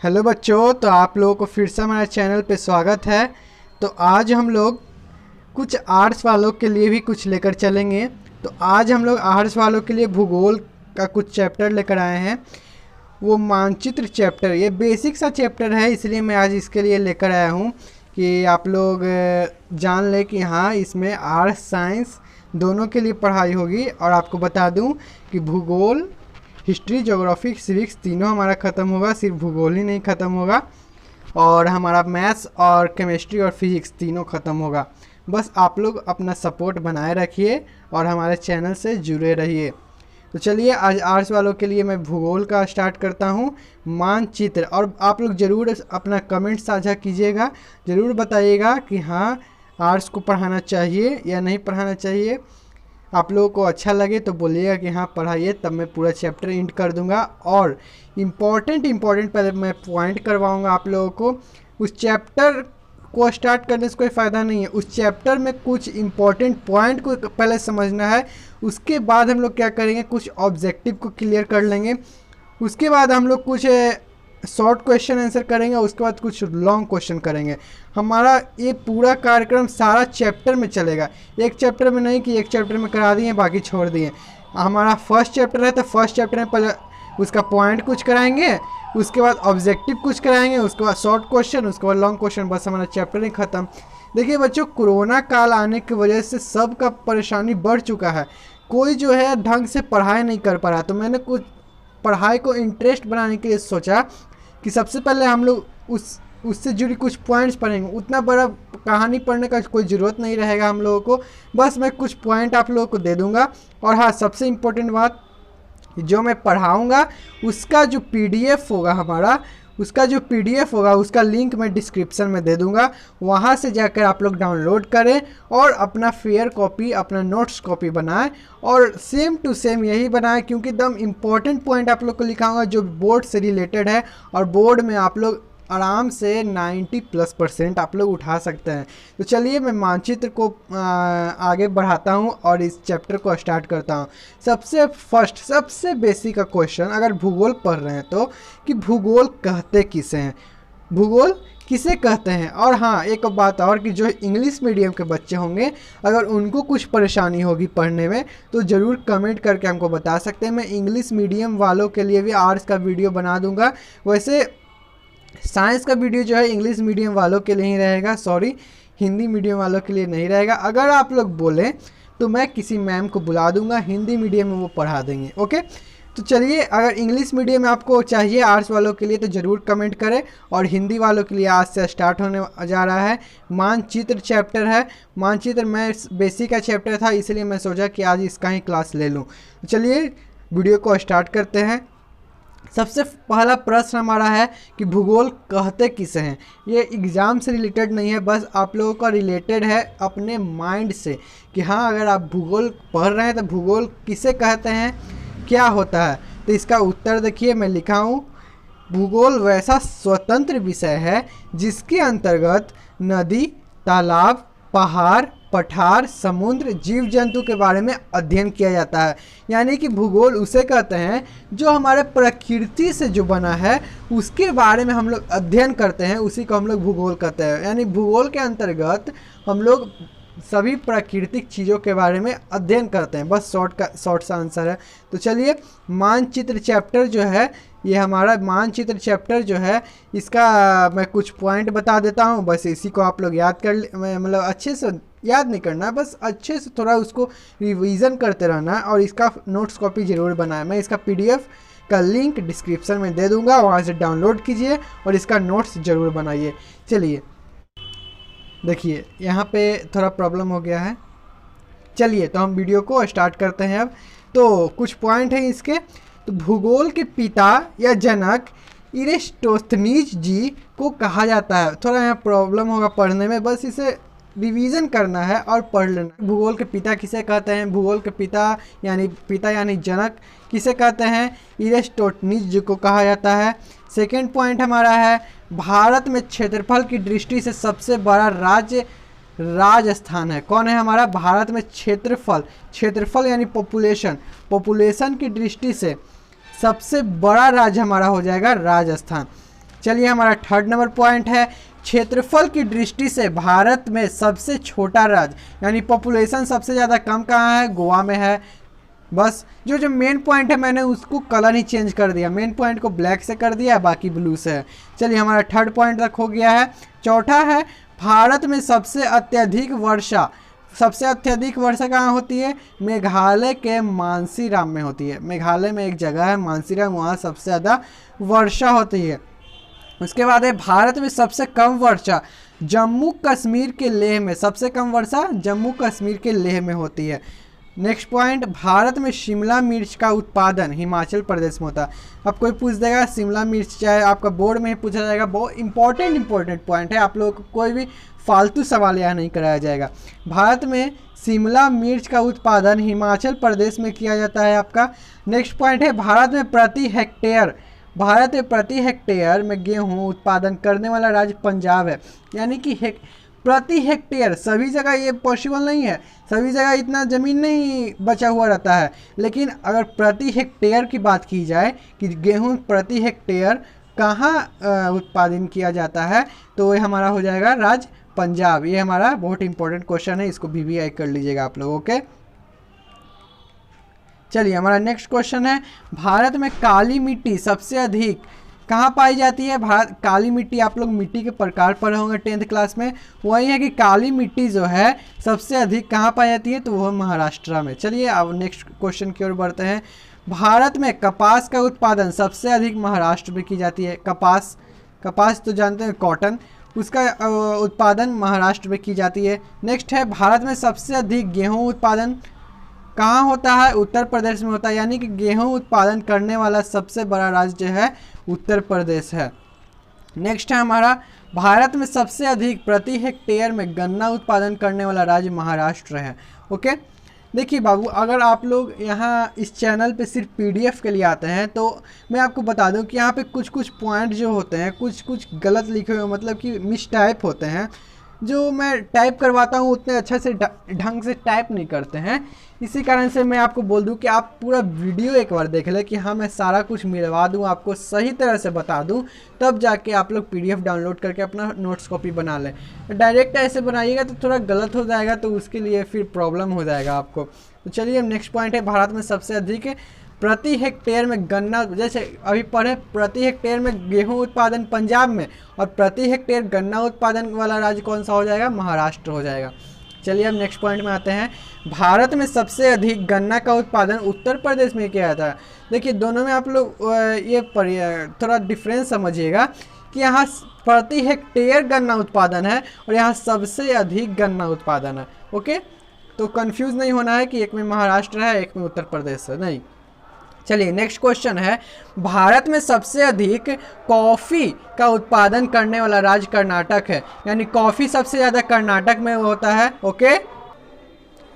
Hello बच्चों, तो आप लोगों को फिर से हमारे चैनल पे स्वागत है। तो आज हम लोग कुछ आर्ट्स वालों के लिए भी कुछ लेकर चलेंगे। तो आज हम लोग आर्ट्स वालों के लिए भूगोल का कुछ चैप्टर लेकर आए हैं। वो मानचित्र चैप्टर, ये बेसिक सा चैप्टर है, इसलिए मैं आज इसके लिए लेकर आया हूँ कि आप लोग जान लें कि हाँ, इसमें आर्ट्स साइंस दोनों के लिए पढ़ाई होगी। और आपको बता दूँ कि भूगोल, हिस्ट्री, ज्योग्राफी, सिविक्स तीनों हमारा ख़त्म होगा, सिर्फ भूगोल ही नहीं ख़त्म होगा। और हमारा मैथ्स और केमिस्ट्री और फिजिक्स तीनों ख़त्म होगा। बस आप लोग अपना सपोर्ट बनाए रखिए और हमारे चैनल से जुड़े रहिए। तो चलिए, आज आर्ट्स वालों के लिए मैं भूगोल का स्टार्ट करता हूँ, मानचित्र। और आप लोग ज़रूर अपना कमेंट साझा कीजिएगा, ज़रूर बताइएगा कि हाँ, आर्ट्स को पढ़ाना चाहिए या नहीं पढ़ाना चाहिए। आप लोगों को अच्छा लगे तो बोलिएगा कि हाँ पढ़ाइए, तब मैं पूरा चैप्टर इंड कर दूंगा। और इम्पॉर्टेंट पहले मैं पॉइंट करवाऊंगा आप लोगों को। उस चैप्टर को स्टार्ट करने से कोई फ़ायदा नहीं है, उस चैप्टर में कुछ इम्पॉर्टेंट पॉइंट को पहले समझना है। उसके बाद हम लोग क्या करेंगे, कुछ ऑब्जेक्टिव को क्लियर कर लेंगे। उसके बाद हम लोग कुछ शॉर्ट क्वेश्चन आंसर करेंगे, उसके बाद कुछ लॉन्ग क्वेश्चन करेंगे। हमारा ये पूरा कार्यक्रम सारा चैप्टर में चलेगा, एक चैप्टर में नहीं कि एक चैप्टर में करा दिए बाकी छोड़ दिए। हमारा फर्स्ट चैप्टर है तो फर्स्ट चैप्टर में पहले उसका पॉइंट कुछ कराएंगे, उसके बाद ऑब्जेक्टिव कुछ कराएंगे, उसके बाद शॉर्ट क्वेश्चन, उसके बाद लॉन्ग क्वेश्चन। बस हमारा चैप्टर ही ख़त्म। देखिए बच्चों, कोरोना काल आने की वजह से सबका परेशानी बढ़ चुका है। कोई जो है ढंग से पढ़ाई नहीं कर पा रहा, तो मैंने कुछ पढ़ाई को इंटरेस्ट बनाने के लिए सोचा कि सबसे पहले हम लोग उससे जुड़ी कुछ पॉइंट्स पढ़ेंगे। उतना बड़ा कहानी पढ़ने का कोई ज़रूरत नहीं रहेगा हम लोगों को, बस मैं कुछ पॉइंट आप लोगों को दे दूंगा। और हाँ, सबसे इम्पोर्टेंट बात, जो मैं पढ़ाऊंगा उसका जो पीडीएफ होगा हमारा, उसका लिंक मैं डिस्क्रिप्शन में दे दूंगा। वहाँ से जाकर आप लोग डाउनलोड करें और अपना फेयर कॉपी, अपना नोट्स कॉपी बनाएं और सेम टू सेम यही बनाएं, क्योंकि एकदम इम्पॉर्टेंट पॉइंट आप लोग को लिखाऊंगा जो बोर्ड से रिलेटेड है। और बोर्ड में आप लोग आराम से 90+% आप लोग उठा सकते हैं। तो चलिए, मैं मानचित्र को आगे बढ़ाता हूं और इस चैप्टर को स्टार्ट करता हूं। सबसे बेसिक का क्वेश्चन, अगर भूगोल पढ़ रहे हैं तो, कि भूगोल कहते किसे हैं, भूगोल किसे कहते हैं। और हाँ, एक बात और, कि जो इंग्लिश मीडियम के बच्चे होंगे, अगर उनको कुछ परेशानी होगी पढ़ने में तो ज़रूर कमेंट करके हमको बता सकते हैं। मैं इंग्लिश मीडियम वालों के लिए भी आर्ट्स का वीडियो बना दूंगा। वैसे साइंस का वीडियो जो है इंग्लिश मीडियम वालों के लिए ही रहेगा, सॉरी, हिंदी मीडियम वालों के लिए नहीं रहेगा। अगर आप लोग बोलें तो मैं किसी मैम को बुला दूंगा, हिंदी मीडियम में वो पढ़ा देंगे। ओके, तो चलिए, अगर इंग्लिश मीडियम में आपको चाहिए आर्ट्स वालों के लिए तो ज़रूर कमेंट करें। और हिंदी वालों के लिए आज से स्टार्ट होने जा रहा है मानचित्र चैप्टर है। मानचित्र मैं बेसिक का चैप्टर था, इसलिए मैं सोचा कि आज इसका ही क्लास ले लूँ। तो चलिए वीडियो को स्टार्ट करते हैं। सबसे पहला प्रश्न हमारा है कि भूगोल कहते किसे हैं। ये एग्ज़ाम से रिलेटेड नहीं है, बस आप लोगों का रिलेटेड है अपने माइंड से, कि हाँ, अगर आप भूगोल पढ़ रहे हैं तो भूगोल किसे कहते हैं, क्या होता है। तो इसका उत्तर देखिए, मैं लिखा हूँ, भूगोल वैसा स्वतंत्र विषय है जिसके अंतर्गत नदी, तालाब, पहाड़, पठार, समुद्र, जीव जंतु के बारे में अध्ययन किया जाता है। यानी कि भूगोल उसे कहते हैं जो हमारे प्रकृति से जो बना है उसके बारे में हम लोग अध्ययन करते हैं, उसी को हम लोग भूगोल कहते हैं। यानी भूगोल के अंतर्गत हम लोग सभी प्राकृतिक चीज़ों के बारे में अध्ययन करते हैं। बस शॉर्ट सा आंसर है। तो चलिए, मानचित्र चैप्टर जो है, ये हमारा मानचित्र चैप्टर जो है, इसका मैं कुछ पॉइंट बता देता हूँ। बस इसी को आप लोग याद कर, मतलब अच्छे से याद नहीं करना है, बस अच्छे से थोड़ा उसको रिवीजन करते रहना है। और इसका नोट्स कॉपी ज़रूर बनाए। मैं इसका पीडीएफ का लिंक डिस्क्रिप्शन में दे दूँगा, वहाँ से डाउनलोड कीजिए और इसका नोट्स ज़रूर बनाइए। चलिए देखिए, यहाँ पे थोड़ा प्रॉब्लम हो गया है। चलिए, तो हम वीडियो को स्टार्ट करते हैं अब। तो कुछ पॉइंट हैं इसके। तो भूगोल के पिता या जनक इरेस्टोस्थनीज जी को कहा जाता है। थोड़ा यहाँ प्रॉब्लम होगा पढ़ने में, बस इसे रिवीजन करना है और पढ़ लेना। भूगोल के पिता किसे कहते हैं, भूगोल के पिता यानी जनक किसे कहते हैं, इरेस्टोस्थनीज जी को कहा जाता है। सेकेंड पॉइंट हमारा है, भारत में क्षेत्रफल की दृष्टि से सबसे बड़ा राज्य राजस्थान है। कौन है हमारा, भारत में क्षेत्रफल यानी पॉपुलेशन की दृष्टि से सबसे बड़ा राज्य हमारा हो जाएगा राजस्थान। चलिए हमारा थर्ड नंबर पॉइंट है, क्षेत्रफल की दृष्टि से भारत में सबसे छोटा राज्य, यानी पॉपुलेशन सबसे ज़्यादा कम कहाँ है, गोवा में है। बस जो मेन पॉइंट है मैंने उसको कलर ही चेंज कर दिया, मेन पॉइंट को ब्लैक से कर दिया, बाकी ब्लू से है। चलिए हमारा थर्ड पॉइंट तक हो गया है। चौथा है, भारत में सबसे अत्यधिक वर्षा कहाँ होती है, मेघालय के मानसीराम में होती है। मेघालय में एक जगह है मानसीराम, वहाँ सबसे ज़्यादा वर्षा होती है। उसके बाद है, भारत में सबसे कम वर्षा जम्मू कश्मीर के लेह में, सबसे कम वर्षा जम्मू कश्मीर के लेह में होती है। नेक्स्ट पॉइंट, भारत में शिमला मिर्च का उत्पादन हिमाचल प्रदेश में होता है। अब कोई पूछ देगा शिमला मिर्च, चाहे आपका बोर्ड में ही पूछा जाएगा, बहुत इंपॉर्टेंट पॉइंट है, आप लोगों को कोई भी फालतू सवाल यहाँ नहीं कराया जाएगा। भारत में शिमला मिर्च का उत्पादन हिमाचल प्रदेश में किया जाता है आपका। नेक्स्ट पॉइंट है, भारत में प्रति हेक्टेयर में गेहूँ उत्पादन करने वाला राज्य पंजाब है। यानी कि प्रति हेक्टेयर, सभी जगह ये पॉसिबल नहीं है, सभी जगह इतना ज़मीन नहीं बचा हुआ रहता है, लेकिन अगर प्रति हेक्टेयर की बात की जाए कि गेहूं प्रति हेक्टेयर कहाँ उत्पादन किया जाता है, तो ये हमारा हो जाएगा राज्य पंजाब। ये हमारा बहुत इंपॉर्टेंट क्वेश्चन है, इसको VVI कर लीजिएगा आप लोग। ओके, चलिए हमारा नेक्स्ट क्वेश्चन है, भारत में काली मिट्टी सबसे अधिक कहाँ पाई जाती है। काली मिट्टी, आप लोग मिट्टी के प्रकार पढ़े होंगे 10th क्लास में, वही है कि काली मिट्टी जो है सबसे अधिक कहाँ पाई जाती है, तो वह महाराष्ट्र में। चलिए अब नेक्स्ट क्वेश्चन की ओर बढ़ते हैं। भारत में कपास का उत्पादन सबसे अधिक महाराष्ट्र में की जाती है। कपास तो जानते हैं कॉटन, उसका उत्पादन महाराष्ट्र में की जाती है। नेक्स्ट है, भारत में सबसे अधिक गेहूँ उत्पादन कहाँ होता है, उत्तर प्रदेश में होता है। यानी कि गेहूं उत्पादन करने वाला सबसे बड़ा राज्य जो है उत्तर प्रदेश है। नेक्स्ट है हमारा, भारत में सबसे अधिक प्रति हेक्टेयर में गन्ना उत्पादन करने वाला राज्य महाराष्ट्र है। ओके, देखिए बाबू, अगर आप लोग यहाँ इस चैनल पे सिर्फ PDF के लिए आते हैं तो मैं आपको बता दूं कि यहाँ पे कुछ पॉइंट जो होते हैं कुछ गलत लिखे हुए, मतलब कि मिस टाइप होते हैं। जो मैं टाइप करवाता हूँ उतने अच्छे से ढंग से टाइप नहीं करते हैं, इसी कारण से मैं आपको बोल दूं कि आप पूरा वीडियो एक बार देख लें कि हाँ मैं सारा कुछ मिलवा दूं, आपको सही तरह से बता दूं, तब जाके आप लोग PDF डाउनलोड करके अपना नोट्स कॉपी बना लें। डायरेक्ट ऐसे बनाइएगा तो थोड़ा गलत हो जाएगा, तो उसके लिए फिर प्रॉब्लम हो जाएगा आपको। तो चलिए नेक्स्ट पॉइंट है, भारत में सबसे अधिक प्रति हेक्टेयर में गन्ना, जैसे अभी पढ़े, प्रति हेक्टेयर में गेहूं उत्पादन पंजाब में, और प्रति हेक्टेयर गन्ना उत्पादन वाला राज्य कौन सा हो जाएगा, महाराष्ट्र हो जाएगा। चलिए अब नेक्स्ट पॉइंट में आते हैं, भारत में सबसे अधिक गन्ना का उत्पादन उत्तर प्रदेश में किया जाता है। देखिए दोनों में आप लोग ये थोड़ा डिफरेंस समझिएगा कि यहाँ प्रति हेक्टेयर गन्ना उत्पादन है और यहाँ सबसे अधिक गन्ना उत्पादन है। ओके, तो कंफ्यूज नहीं होना है कि एक में महाराष्ट्र है एक में उत्तर प्रदेश है, नहीं। चलिए नेक्स्ट क्वेश्चन है, भारत में सबसे अधिक कॉफ़ी का उत्पादन करने वाला राज्य कर्नाटक है। यानी कॉफ़ी सबसे ज़्यादा कर्नाटक में होता है। ओके,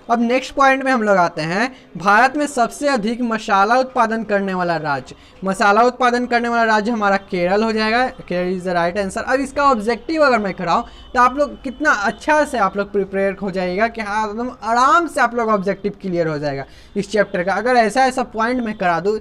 अब नेक्स्ट पॉइंट में हम लोग आते हैं, भारत में सबसे अधिक मसाला उत्पादन करने वाला राज्य। मसाला उत्पादन करने वाला राज्य हमारा केरल हो जाएगा। Kerala is the right answer. अब इसका ऑब्जेक्टिव अगर मैं कराऊं तो आप लोग कितना अच्छा से आप लोग प्रिपेयर हो जाइएगा कि हाँ एकदम आराम से आप लोग ऑब्जेक्टिव क्लियर हो जाएगा इस चैप्टर का। अगर ऐसा पॉइंट मैं करा दूँ,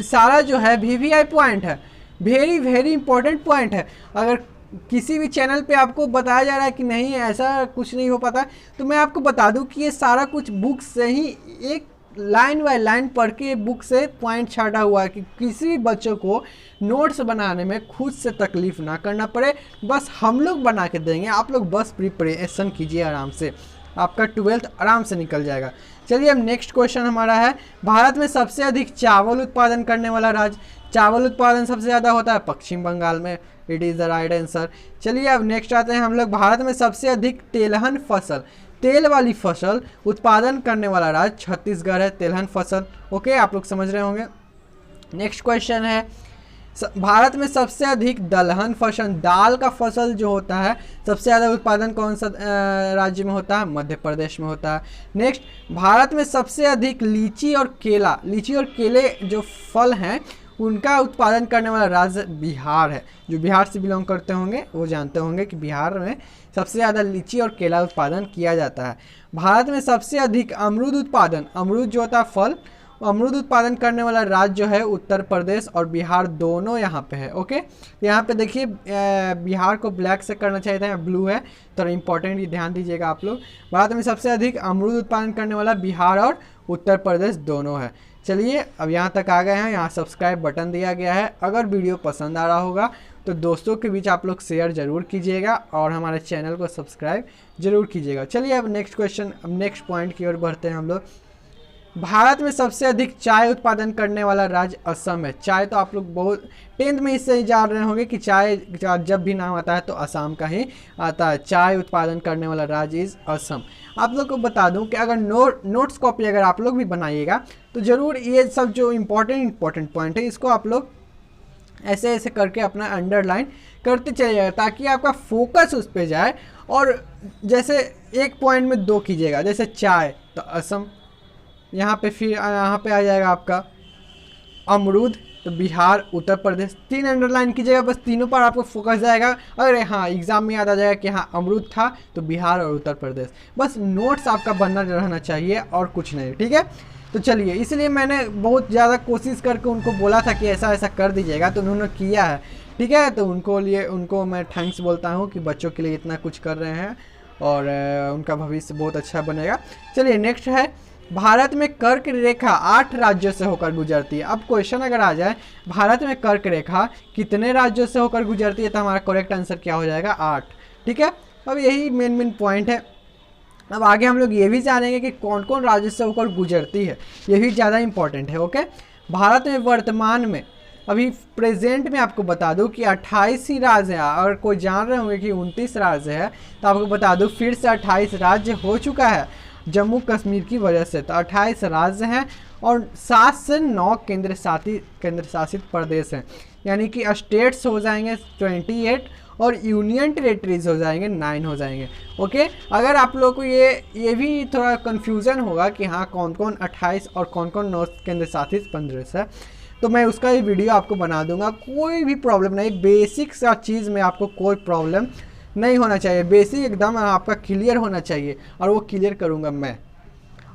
सारा जो है VVI पॉइंट है, वेरी इंपॉर्टेंट पॉइंट है। अगर किसी भी चैनल पे आपको बताया जा रहा है कि नहीं ऐसा कुछ नहीं हो पाता, तो मैं आपको बता दूं कि ये सारा कुछ बुक से ही एक लाइन बाय लाइन पढ़ के बुक से पॉइंट छाटा हुआ है कि किसी भी बच्चों को नोट्स बनाने में खुद से तकलीफ ना करना पड़े, बस हम लोग बना के देंगे, आप लोग बस प्रिपरेशन कीजिए आराम से, आपका 12th आराम से निकल जाएगा। चलिए अब नेक्स्ट क्वेश्चन हमारा है, भारत में सबसे अधिक चावल उत्पादन करने वाला राज्य। चावल उत्पादन सबसे ज़्यादा होता है पश्चिम बंगाल में। It is the right answer. चलिए अब नेक्स्ट आते हैं हम लोग, भारत में सबसे अधिक तेलहन फसल, तेल वाली फसल उत्पादन करने वाला राज्य छत्तीसगढ़ है। तेलहन फसल, ओके, आप लोग समझ रहे होंगे। नेक्स्ट क्वेश्चन है, भारत में सबसे अधिक दलहन फसल, दाल का फसल जो होता है सबसे ज़्यादा उत्पादन कौन सा राज्य में होता है, मध्य प्रदेश में होता है। नेक्स्ट, भारत में सबसे अधिक लीची और केले जो फल हैं उनका उत्पादन करने वाला राज्य बिहार है। जो बिहार से बिलोंग करते होंगे वो जानते होंगे कि बिहार में सबसे ज़्यादा लीची और केला उत्पादन किया जाता है। भारत में सबसे अधिक अमरूद उत्पादन, अमरूद जो होता है फल, अमरूद उत्पादन करने वाला राज्य जो है उत्तर प्रदेश और बिहार दोनों यहाँ पे है। ओके, यहाँ पे देखिए बिहार को ब्लैक से करना चाहिए था, यहाँ ब्लू है, तो इम्पोर्टेंट ये ध्यान दीजिएगा आप लोग। भारत में सबसे अधिक अमरूद उत्पादन करने वाला बिहार और उत्तर प्रदेश दोनों है। चलिए अब यहाँ तक आ गए हैं, यहाँ सब्सक्राइब बटन दिया गया है। अगर वीडियो पसंद आ रहा होगा तो दोस्तों के बीच आप लोग शेयर ज़रूर कीजिएगा और हमारे चैनल को सब्सक्राइब जरूर कीजिएगा। चलिए अब नेक्स्ट क्वेश्चन, अब नेक्स्ट पॉइंट की ओर बढ़ते हैं हम लोग। भारत में सबसे अधिक चाय उत्पादन करने वाला राज्य असम है। चाय तो आप लोग बहुत 10th में इससे ही जान रहे होंगे कि चाय जब भी नाम आता है तो असम का ही आता है। चाय उत्पादन करने वाला राज्य इज़ असम। आप लोग को बता दूं कि अगर नोट्स कॉपी अगर आप लोग भी बनाइएगा तो ज़रूर ये सब जो इम्पोर्टेंट पॉइंट है इसको आप लोग ऐसे ऐसे करके अपना अंडरलाइन करते चलिएगा, ताकि आपका फोकस उस पर जाए। और जैसे एक पॉइंट में 2 कीजिएगा, जैसे चाय तो असम, यहाँ पे फिर यहाँ पे आ जाएगा आपका अमरूद तो बिहार उत्तर प्रदेश। 3 अंडरलाइन कीजिएगा, बस तीनों पर आपको फोकस जाएगा। अरे हाँ, एग्जाम में याद आ जाएगा कि हाँ अमरूद था तो बिहार और उत्तर प्रदेश। बस नोट्स आपका बनना रहना चाहिए और कुछ नहीं, ठीक है। तो चलिए, इसलिए मैंने बहुत ज़्यादा कोशिश करके उनको बोला था कि ऐसा ऐसा कर दीजिएगा, तो उन्होंने किया है, ठीक है। तो उनको मैं थैंक्स बोलता हूँ कि बच्चों के लिए इतना कुछ कर रहे हैं और उनका भविष्य बहुत अच्छा बनेगा। चलिए नेक्स्ट है, भारत में कर्क रेखा 8 राज्यों से होकर गुजरती है। अब क्वेश्चन अगर आ जाए भारत में कर्क रेखा कितने राज्यों से होकर गुजरती है, तो हमारा करेक्ट आंसर क्या हो जाएगा, 8, ठीक है। अब यही मेन पॉइंट है। अब आगे हम लोग ये भी जानेंगे कि कौन कौन राज्य से होकर गुजरती है, ये भी ज़्यादा इंपॉर्टेंट है। ओके, भारत में वर्तमान में अभी प्रेजेंट में आपको बता दूं कि 28 ही राज्य है। अगर कोई जान रहे होंगे कि 29 राज्य है तो आपको बता दूं फिर से 28 राज्य हो चुका है जम्मू कश्मीर की वजह से। तो 28 राज्य हैं और 7 से 9 केंद्र शासित प्रदेश हैं, यानी कि स्टेट्स हो जाएंगे 28 और यूनियन टेरेटरीज हो जाएंगे 9 हो जाएंगे। ओके, अगर आप लोग को ये भी थोड़ा कन्फ्यूज़न होगा कि हाँ कौन कौन 28 और कौन कौन 9 केंद्र शासित प्रदेश है, तो मैं उसका ये वीडियो आपको बना दूंगा। कोई भी प्रॉब्लम नहीं, बेसिक सा चीज़ में आपको कोई प्रॉब्लम नहीं होना चाहिए, बेसिक एकदम आपका क्लियर होना चाहिए और वो क्लियर करूंगा मैं,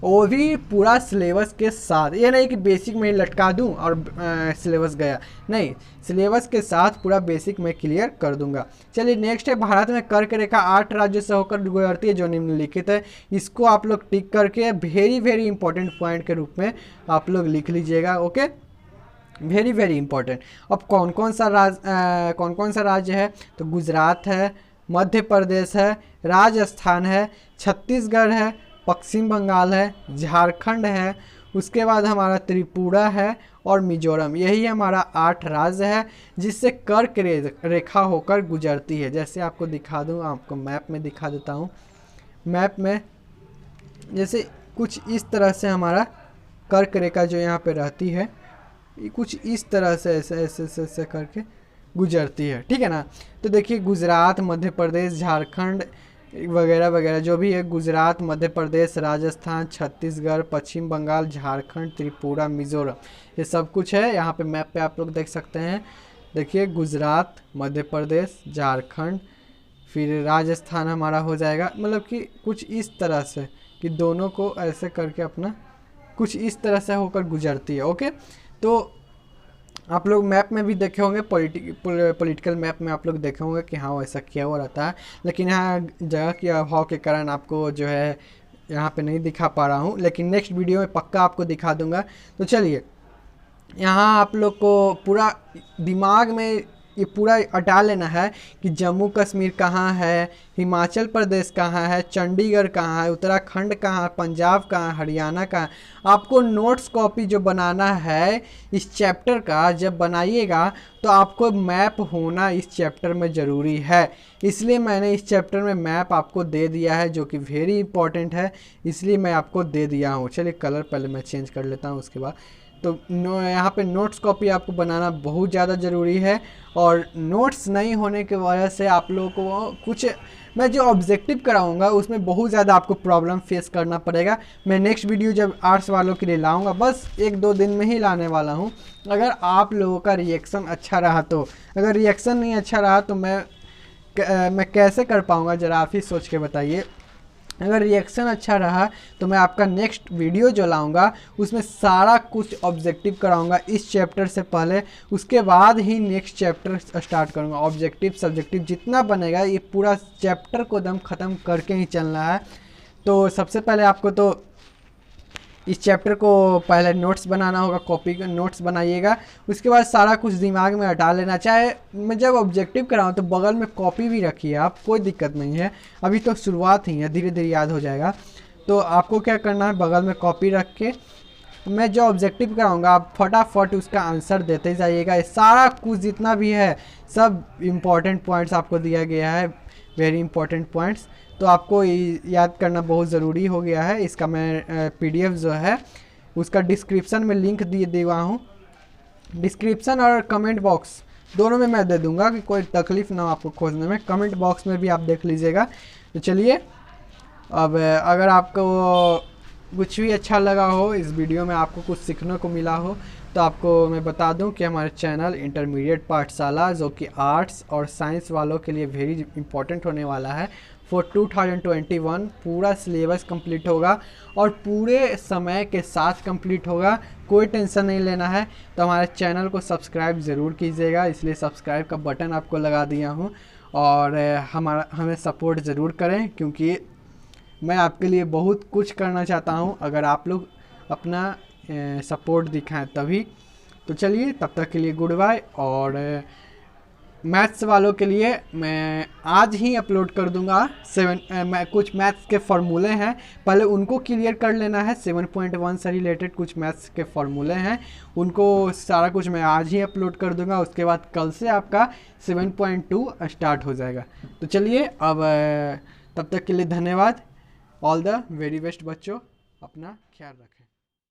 वो भी पूरा सिलेबस के साथ। ये नहीं कि बेसिक में लटका दूं और सिलेबस गया, नहीं, सिलेबस के साथ पूरा बेसिक में क्लियर कर दूंगा। चलिए नेक्स्ट है, भारत में कर्क रेखा 8 राज्यों से होकर गुजरती है जो निम्नलिखित है। इसको आप लोग टिक करके वेरी इंपॉर्टेंट पॉइंट के रूप में आप लोग लिख लीजिएगा। Okay, very important. अब कौन कौन सा राज्य है, तो गुजरात है, मध्य प्रदेश है, राजस्थान है, छत्तीसगढ़ है, पश्चिम बंगाल है, झारखंड है, उसके बाद हमारा त्रिपुरा है और मिजोरम। यही हमारा 8 राज्य है जिससे कर्क रेखा होकर गुजरती है। जैसे आपको दिखा दूँ, आपको मैप में दिखा देता हूँ। मैप में जैसे कुछ इस तरह से हमारा कर्क रेखा जो यहाँ पे रहती है, कुछ इस तरह से ऐसे करके गुजरती है, ठीक है ना। तो देखिए गुजरात, मध्य प्रदेश, झारखंड वगैरह जो भी है, गुजरात, मध्य प्रदेश, राजस्थान, छत्तीसगढ़, पश्चिम बंगाल, झारखंड, त्रिपुरा, मिजोरम, ये सब कुछ है। यहाँ पे मैप पे आप लोग देख सकते हैं। देखिए गुजरात, मध्य प्रदेश, झारखंड, फिर राजस्थान हमारा हो जाएगा। मतलब कि कुछ इस तरह से कि दोनों को ऐसे करके अपना कुछ इस तरह से होकर गुजरती है। ओके, तो आप लोग मैप में भी देखे होंगे, पॉलिटिकल मैप में आप लोग देखे होंगे कि हाँ ऐसा किया हुआ रहता है, लेकिन यहाँ जगह के अभाव के कारण आपको जो है यहाँ पे नहीं दिखा पा रहा हूँ, लेकिन नेक्स्ट वीडियो में पक्का आपको दिखा दूंगा। तो चलिए, यहाँ आप लोग को पूरा दिमाग में ये पूरा अटा लेना है कि जम्मू कश्मीर कहाँ है, हिमाचल प्रदेश कहाँ है, चंडीगढ़ कहाँ है, उत्तराखंड कहाँ है, पंजाब कहाँ है, हरियाणा कहाँ है। आपको नोट्स कॉपी जो बनाना है इस चैप्टर का, जब बनाइएगा तो आपको मैप होना इस चैप्टर में ज़रूरी है। इसलिए मैंने इस चैप्टर में मैप आपको दे दिया है जो कि वेरी इंपॉर्टेंट है, इसलिए मैं आपको दे दिया हूँ। चलिए कलर पहले मैं चेंज कर लेता हूँ उसके बाद। तो यहाँ पे नोट्स कॉपी आपको बनाना बहुत ज़्यादा ज़रूरी है, और नोट्स नहीं होने की वजह से आप लोगों को कुछ मैं जो ऑब्जेक्टिव कराऊंगा उसमें बहुत ज़्यादा आपको प्रॉब्लम फेस करना पड़ेगा। मैं नेक्स्ट वीडियो जब आर्ट्स वालों के लिए लाऊंगा, बस 1-2 दिन में ही लाने वाला हूँ। अगर आप लोगों का रिएक्शन अच्छा रहा तो, अगर रिएक्शन नहीं अच्छा रहा तो मैं कैसे कर पाऊँगा, ज़रा आप ही सोच के बताइए। अगर रिएक्शन अच्छा रहा तो मैं आपका नेक्स्ट वीडियो जो लाऊंगा उसमें सारा कुछ ऑब्जेक्टिव कराऊंगा इस चैप्टर से पहले, उसके बाद ही नेक्स्ट चैप्टर स्टार्ट करूंगा। ऑब्जेक्टिव सब्जेक्टिव जितना बनेगा ये पूरा चैप्टर को दम ख़त्म करके ही चलना है। तो सबसे पहले आपको तो इस चैप्टर को पहले नोट्स बनाना होगा, कॉपी का नोट्स बनाइएगा। उसके बाद सारा कुछ दिमाग में हटा लेना। चाहे मैं जब ऑब्जेक्टिव कराऊँ तो बगल में कॉपी भी रखिए आप, कोई दिक्कत नहीं है, अभी तो शुरुआत ही है, धीरे धीरे याद हो जाएगा। तो आपको क्या करना है, बगल में कॉपी रख के मैं जो ऑब्जेक्टिव कराऊंगा आप फटाफट उसका आंसर देते जाइएगा। ये सारा कुछ जितना भी है सब इम्पॉर्टेंट पॉइंट्स आपको दिया गया है, वेरी इंपॉर्टेंट पॉइंट्स। तो आपको याद करना बहुत ज़रूरी हो गया है। इसका मैं पीडीएफ जो है उसका डिस्क्रिप्शन में लिंक दिया हूँ। डिस्क्रिप्शन और कमेंट बॉक्स दोनों में मैं दे दूँगा कि कोई तकलीफ़ ना हो आपको खोजने में। कमेंट बॉक्स में भी आप देख लीजिएगा। तो चलिए, अब अगर आपको कुछ भी अच्छा लगा हो, इस वीडियो में आपको कुछ सीखने को मिला हो, तो आपको मैं बता दूं कि हमारे चैनल इंटरमीडिएट पाठशाला जो कि आर्ट्स और साइंस वालों के लिए वेरी इंपॉर्टेंट होने वाला है, फॉर 2021 पूरा सिलेबस कंप्लीट होगा और पूरे समय के साथ कंप्लीट होगा, कोई टेंशन नहीं लेना है। तो हमारे चैनल को सब्सक्राइब ज़रूर कीजिएगा, इसलिए सब्सक्राइब का बटन आपको लगा दिया हूँ। और हमें सपोर्ट ज़रूर करें, क्योंकि मैं आपके लिए बहुत कुछ करना चाहता हूं, अगर आप लोग अपना सपोर्ट दिखाएं तभी। तो चलिए, तब तक के लिए गुड बाय। और मैथ्स वालों के लिए मैं आज ही अपलोड कर दूंगा मैं कुछ मैथ्स के फार्मूले हैं, पहले उनको क्लियर कर लेना है। 7.1 से रिलेटेड कुछ मैथ्स के फार्मूले हैं, उनको सारा कुछ मैं आज ही अपलोड कर दूंगा। उसके बाद कल से आपका 7.2 स्टार्ट हो जाएगा। तो चलिए, अब तब तक के लिए धन्यवाद। ऑल द वेरी बेस्ट बच्चों, अपना ख्याल रखें।